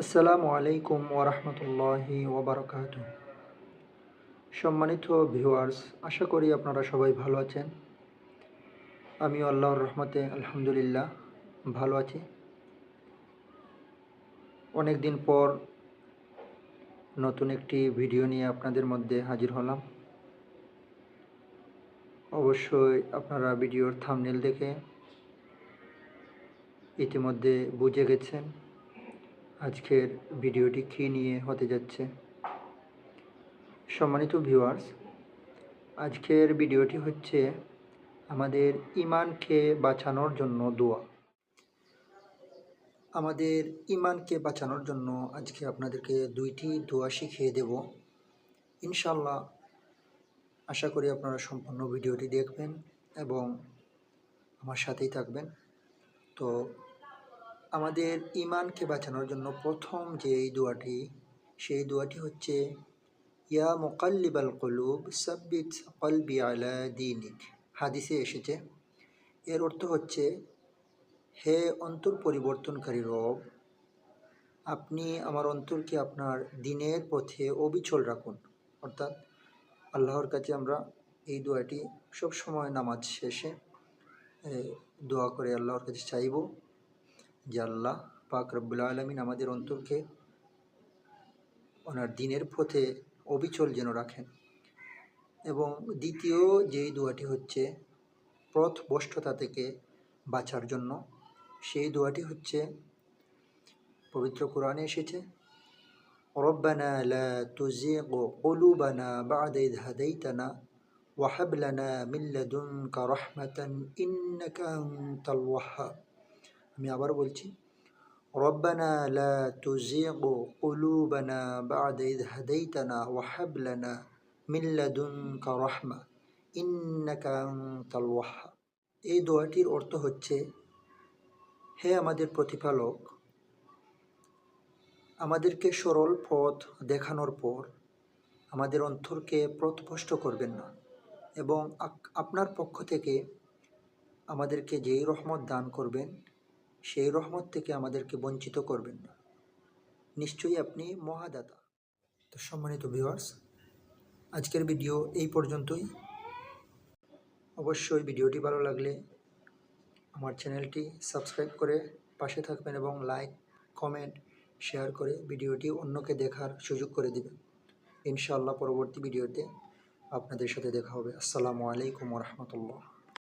আসসালামু আলাইকুম ওরহমতুল্লাহি ওবরকাতুহ। সম্মানিত ভিউয়ার্স, আশা করি আপনারা সবাই ভালো আছেন। আমিও আল্লাহর রহমতে আলহামদুলিল্লাহ ভালো আছি। অনেক দিন পর নতুন একটি ভিডিও নিয়ে আপনাদের মধ্যে হাজির হলাম। অবশ্যই আপনারা ভিডিওর থাম্বনেল দেখে ইতিমধ্যে বুঝে গেছেন আজকের ভিডিওটি কী নিয়ে হতে যাচ্ছে। সম্মানিত ভিউয়ার্স, আজকের ভিডিওটি হচ্ছে আমাদের ঈমানকে বাঁচানোর জন্য দোয়া। আমাদের ঈমানকে বাঁচানোর জন্য আজকে আপনাদেরকে দুইটি দোয়া শিখিয়ে দেব। ইনশাআল্লাহ আশা করি আপনারা সম্পূর্ণ ভিডিওটি দেখবেন এবং আমার সাথেই থাকবেন। তো আমাদের ঈমানকে বাঁচানোর জন্য প্রথম যে এই দোয়াটি, সেই দোয়াটি হচ্ছে ইয়া মুকাল্লিবাল কুলুব সাব্বিত কলবি আলা দীনিক। হাদিসে এসেছে, এর অর্থ হচ্ছে হে অন্তর পরিবর্তনকারী রব, আপনি আমার অন্তরকে আপনার দিনের পথে অবিচল রাখুন। অর্থাৎ আল্লাহর কাছে আমরা এই দোয়াটি সবসময় নামাজ শেষে দোয়া করে আল্লাহর কাছে চাইব যে আল্লাহ পাক রব্বুল আলামিন আমাদের অন্তরকে ওনার দিনের পথে অবিচল যেন রাখেন। এবং দ্বিতীয় যেই দোয়াটি হচ্ছে পথভ্রষ্টতা থেকে বাঁচার জন্য, সেই দোয়াটি হচ্ছে পবিত্র কোরআনে এসেছে, রব্বানা লা তুজিগ কুলুবানা বা'দা ইয হাদাইতানা ওয়া হাব লানা মিন লাদুনকা রাহমাতান ইন্নাকা আনতাল ওয়াহ্হাব। আমি আবার বলছি, রব্বানা লা তুজিগ কুলুবানা বা'দা ইয হাদাইতানা ওয়া হাব লানা মিন লাদুনকা রাহমা ইন্নাকা আনতাল ওয়াহ্হাব। এই দোয়াটির অর্থ হচ্ছে, হে আমাদের প্রতিপালক, আমাদেরকে সরল পথ দেখানোর পর আমাদের অন্তরকে পথভ্রষ্ট করবেন না এবং আপনার পক্ষ থেকে আমাদেরকে যেই রহমত দান করবেন সেই রহমত থেকে আমাদেরকে বঞ্চিত করবেন না। নিশ্চয়ই আপনি মহাদাতা। তো সম্মানিত ভিউয়ার্স, আজকের ভিডিও এই পর্যন্তই। অবশ্যই ভিডিওটি ভালো লাগলে আমার চ্যানেলটি সাবস্ক্রাইব করে পাশে থাকবেন এবং লাইক, কমেন্ট, শেয়ার করে ভিডিওটি অন্যকে দেখার সুযোগ করে দেবেন। ইনশাআল্লাহ পরবর্তী ভিডিওতে আপনাদের সাথে দেখা হবে। আসসালামু আলাইকুম ওয়া রাহমাতুল্লাহ।